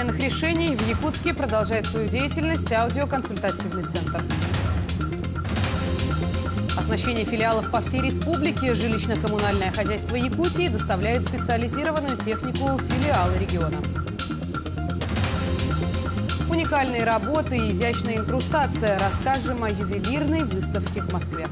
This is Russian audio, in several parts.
современных решений в Якутске продолжает свою деятельность аудиоконсультативный центр. Оснащение филиалов по всей республике жилищно-коммунальное хозяйство Якутии доставляет специализированную технику в филиалы региона. Уникальные работы и изящная инкрустация. Расскажем о ювелирной выставке в Москве.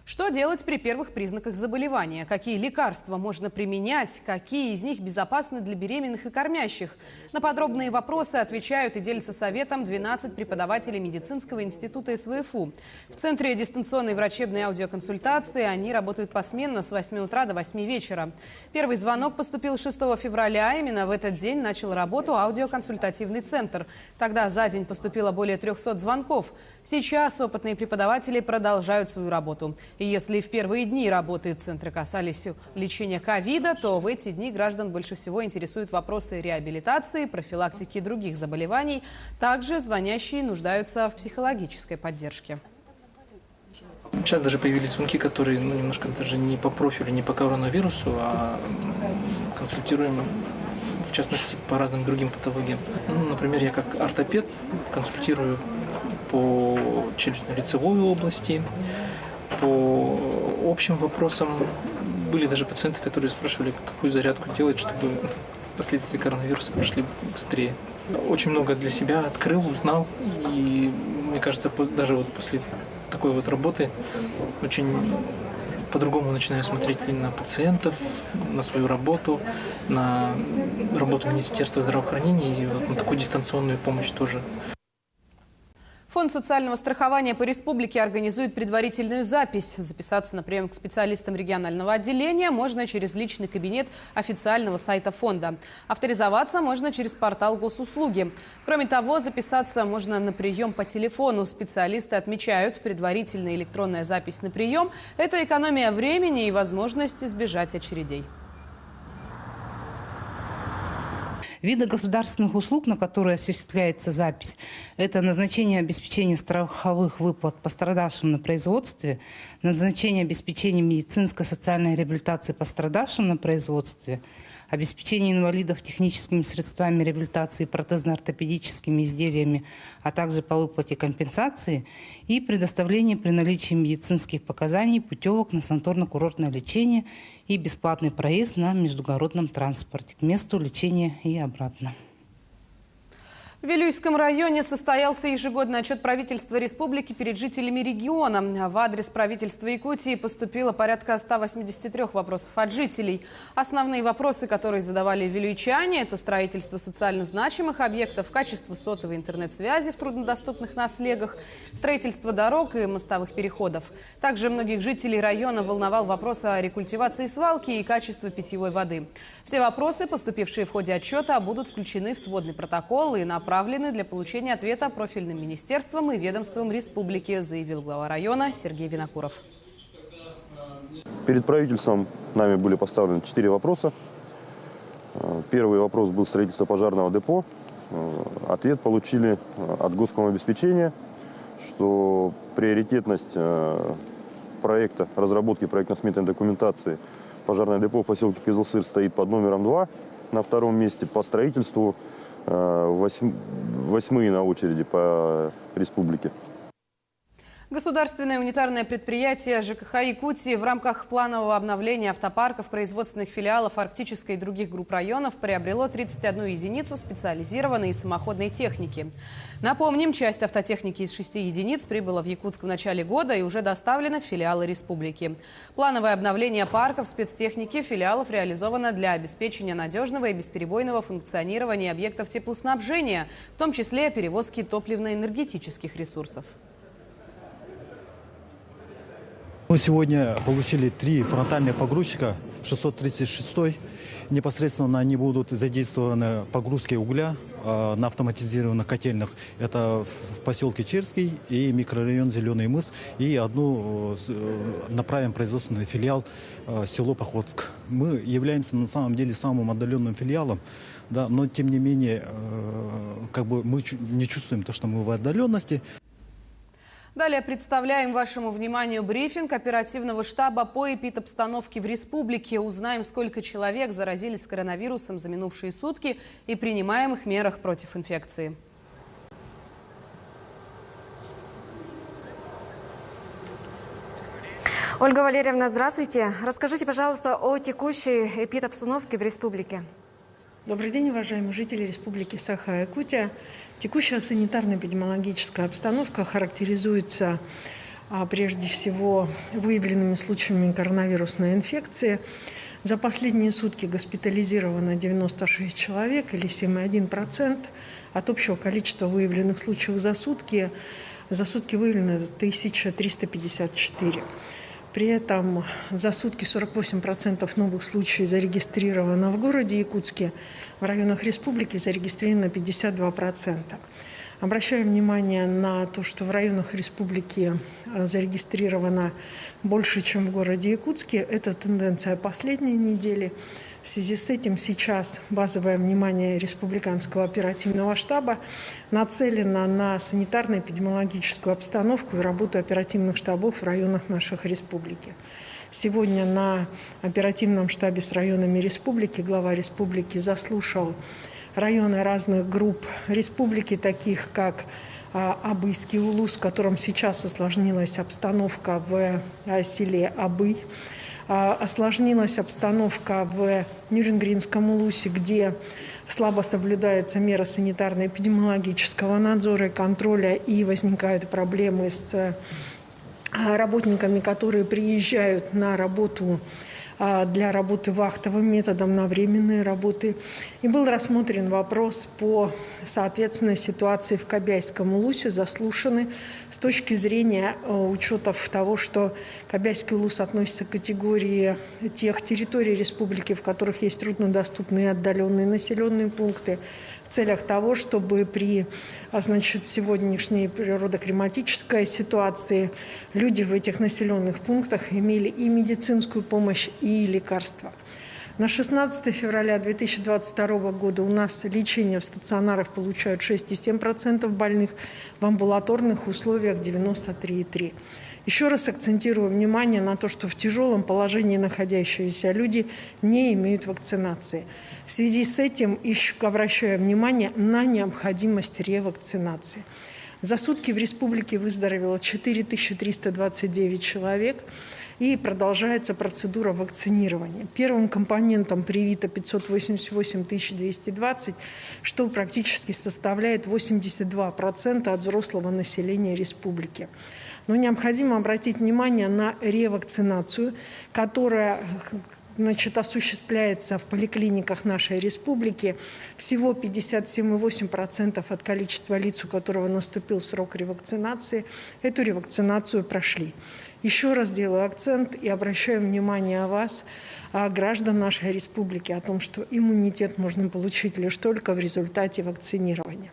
Что делать при первых признаках заболевания? Какие лекарства можно применять? Какие из них безопасны для беременных и кормящих? На подробные вопросы отвечают и делятся советом 12 преподавателей медицинского института СВФУ. В Центре дистанционной врачебной аудиоконсультации они работают посменно с 8 утра до 8 вечера. Первый звонок поступил 6 февраля. Именно в этот день начал работу аудиоконсультативный центр. Тогда за день поступило более 300 звонков. Сейчас опытные преподаватели продолжают свою работу. И если в первые дни работы центра касались лечения ковида, то в эти дни граждан больше всего интересуют вопросы реабилитации, профилактики других заболеваний. Также звонящие нуждаются в психологической поддержке. Сейчас даже появились звонки, которые немножко даже не по профилю, не по коронавирусу, а консультируем, в частности, по разным другим патологиям. Например, я как ортопед консультирую по челюстно-лицевой области, по общим вопросам. Были даже пациенты, которые спрашивали, какую зарядку делать, чтобы последствия коронавируса прошли быстрее. Очень много для себя открыл, узнал. И мне кажется, даже вот после такой вот работы очень по-другому начинаю смотреть и на пациентов, на свою работу, на работу Министерства здравоохранения и вот на такую дистанционную помощь тоже. Фонд социального страхования по республике организует предварительную запись. Записаться на прием к специалистам регионального отделения можно через личный кабинет официального сайта фонда. Авторизоваться можно через портал госуслуги. Кроме того, записаться можно на прием по телефону. Специалисты отмечают, предварительная электронная запись на прием – это экономия времени и возможность избежать очередей. Виды государственных услуг, на которые осуществляется запись, это назначение обеспечения страховых выплат пострадавшим на производстве, назначение обеспечения медицинско-социальной реабилитации пострадавшим на производстве, обеспечение инвалидов техническими средствами реабилитации, протезно-ортопедическими изделиями, а также по выплате компенсации и предоставление при наличии медицинских показаний путевок на санаторно-курортное лечение и бесплатный проезд на междугородном транспорте к месту лечения и обратно. В Вилюйском районе состоялся ежегодный отчет правительства республики перед жителями региона. В адрес правительства Якутии поступило порядка 183 вопросов от жителей. Основные вопросы, которые задавали вилюйчане, это строительство социально значимых объектов, качество сотовой интернет-связи в труднодоступных наслегах, строительство дорог и мостовых переходов. Также многих жителей района волновал вопрос о рекультивации свалки и качестве питьевой воды. Все вопросы, поступившие в ходе отчета, будут включены в сводный протокол и направлены для получения ответа профильным министерствам и ведомствам республики, заявил глава района Сергей Винокуров. Перед правительством нами были поставлены 4 вопроса. Первый вопрос был строительство пожарного депо. Ответ получили от Госкомобеспечения, что приоритетность проекта, разработки проектно-сметной документации пожарное депо в поселке Кызылсыр стоит под номером 2. На втором месте по строительству восьмые на очереди по республике. Государственное унитарное предприятие ЖКХ Якутии в рамках планового обновления автопарков производственных филиалов Арктической и других групп районов приобрело 31 единицу специализированной и самоходной техники. Напомним, часть автотехники из 6 единиц прибыла в Якутск в начале года и уже доставлена в филиалы республики. Плановое обновление парков спецтехники филиалов реализовано для обеспечения надежного и бесперебойного функционирования объектов теплоснабжения, в том числе перевозки топливно-энергетических ресурсов. Мы сегодня получили 3 фронтальных погрузчика, 636-й. Непосредственно они будут задействованы в погрузке угля на автоматизированных котельных. Это в поселке Черский и микрорайон Зеленый мыс. И одну направим производственный филиал село Походск. Мы являемся на самом деле самым отдаленным филиалом. Да, но тем не менее, мы не чувствуем то, что мы в отдаленности. Далее представляем вашему вниманию брифинг оперативного штаба по эпидобстановке в республике. Узнаем, сколько человек заразились коронавирусом за минувшие сутки и принимаемых мерах против инфекции. Ольга Валерьевна, здравствуйте. Расскажите, пожалуйста, о текущей эпидобстановке в республике. Добрый день, уважаемые жители Республики Саха-Якутия. Текущая санитарно-эпидемиологическая обстановка характеризуется прежде всего выявленными случаями коронавирусной инфекции. За последние сутки госпитализировано 96 человек или 7,1%. От общего количества выявленных случаев за сутки выявлено 1354. При этом за сутки 48% новых случаев зарегистрировано в городе Якутске, в районах республики зарегистрировано 52%. Обращаем внимание на то, что в районах республики зарегистрировано больше, чем в городе Якутске. Это тенденция последней недели. В связи с этим сейчас базовое внимание Республиканского оперативного штаба нацелено на санитарно-эпидемиологическую обстановку и работу оперативных штабов в районах наших республики. Сегодня на оперативном штабе с районами республики глава республики заслушал районы разных групп республики, таких как Абыйский улус, в котором сейчас осложнилась обстановка в селе Абый. Осложнилась обстановка в Нижнегринском улусе, где слабо соблюдается мера санитарно-эпидемиологического надзора и контроля, и возникают проблемы с работниками, которые приезжают на работу для работы вахтовым методом на временные работы. И был рассмотрен вопрос по, соответственно, ситуации в Кобяйском улусе, заслушаны с точки зрения учетов того, что Кобяйский улус относится к категории тех территорий республики, в которых есть труднодоступные и отдаленные населенные пункты, в целях того, чтобы при сегодняшней природоклиматической ситуации люди в этих населенных пунктах имели и медицинскую помощь, и лекарства. На 16 февраля 2022 года у нас лечение в стационарах получают 6,7% больных, в амбулаторных условиях 93,3%. Еще раз акцентирую внимание на то, что в тяжелом положении находящиеся люди не имеют вакцинации. В связи с этим обращаю внимание на необходимость ревакцинации. За сутки в республике выздоровело 4329 человек. И продолжается процедура вакцинирования. Первым компонентом привито 588 220, что практически составляет 82% от взрослого населения республики. Но необходимо обратить внимание на ревакцинацию, которая осуществляется в поликлиниках нашей республики. Всего 57,8% от количества лиц, у которого наступил срок ревакцинации, эту ревакцинацию прошли. Еще раз делаю акцент и обращаю внимание вас, граждан нашей республики, о том, что иммунитет можно получить лишь только в результате вакцинирования.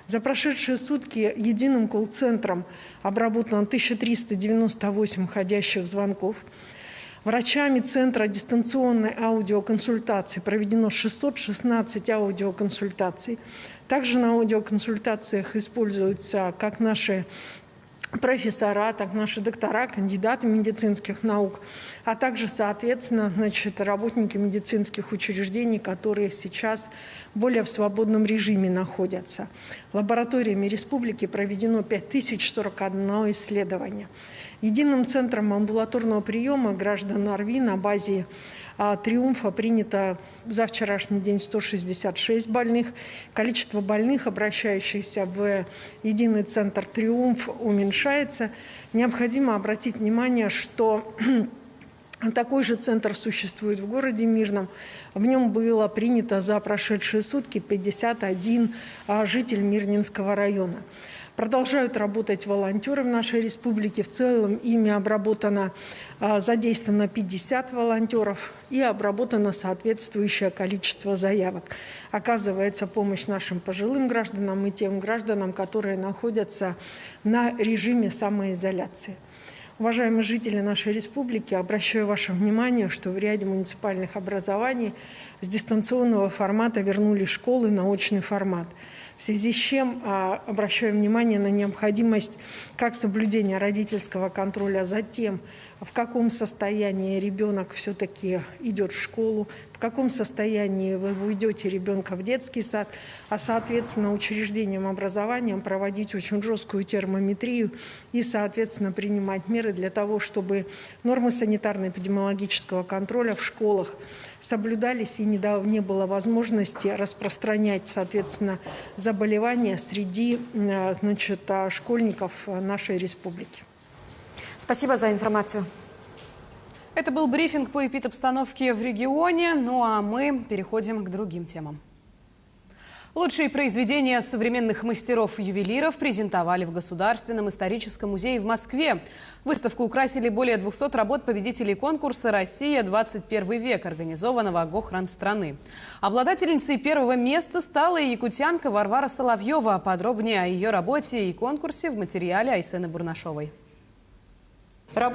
За прошедшие сутки единым колл-центром обработано 1398 входящих звонков. Врачами Центра дистанционной аудиоконсультации проведено 616 аудиоконсультаций. Также на аудиоконсультациях используются как наши профессора, так наши доктора, кандидаты медицинских наук, а также, соответственно, работники медицинских учреждений, которые сейчас более в свободном режиме находятся. Лабораториями республики проведено 5041 исследование. Единым центром амбулаторного приема граждан ОРВИ на базе «Триумфа» принято за вчерашний день 166 больных. Количество больных, обращающихся в единый центр «Триумф», уменьшается. Необходимо обратить внимание, что такой же центр существует в городе Мирном. В нем было принято за прошедшие сутки 51 житель Мирнинского района. Продолжают работать волонтеры в нашей республике. В целом ими задействовано 50 волонтеров и обработано соответствующее количество заявок. Оказывается помощь нашим пожилым гражданам и тем гражданам, которые находятся на режиме самоизоляции. Уважаемые жители нашей республики, обращаю ваше внимание, что в ряде муниципальных образований с дистанционного формата вернули школы на очный формат. в связи с чем обращаю внимание на необходимость как соблюдения родительского контроля за тем, в каком состоянии ребенок все-таки идет в школу, в каком состоянии вы ведете ребенка в детский сад, а, соответственно, учреждениям образования проводить очень жесткую термометрию и, соответственно, принимать меры для того, чтобы нормы санитарно-эпидемиологического контроля в школах соблюдались и не было возможности распространять, соответственно, заболевания среди школьников нашей республики. Спасибо за информацию. Это был брифинг по эпидобстановке в регионе. Ну а мы переходим к другим темам. Лучшие произведения современных мастеров-ювелиров презентовали в Государственном историческом музее в Москве. Выставку украсили более 200 работ победителей конкурса «Россия. 21 век», организованного АГО-Хран-страны. Обладательницей первого места стала и якутянка Варвара Соловьева. Подробнее о ее работе и конкурсе в материале Айсены Бурнашовой.